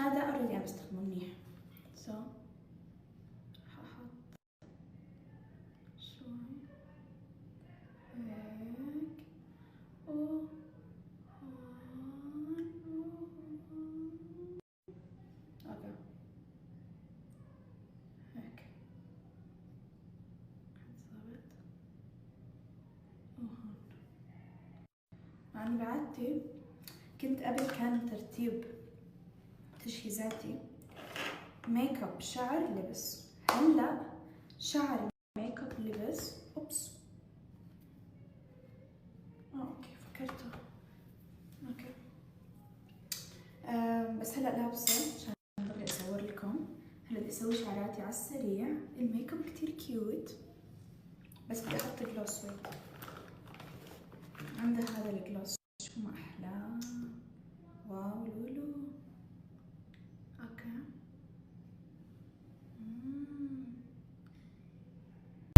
هذا اوريدي عم بستخدمه منيح. سو ححط شوي هيك وهون اوكي هيك ضبط. وهون أنا بعادتي كنت قبل كان ترتيب تجهيزاتي ميك اب شعر لبس، هلا شعر ميك اب لبس. اوبس اوكي فكرته اوكي. بس هلا لابسه عشان بدي اصور لكم. هلا بدي اسوي شعراتي على السريع. الميك اب كتير كيوت بس بدي احط جلوس. ويت عندها هذا الجلوس شو ما احلاه. واو لولو.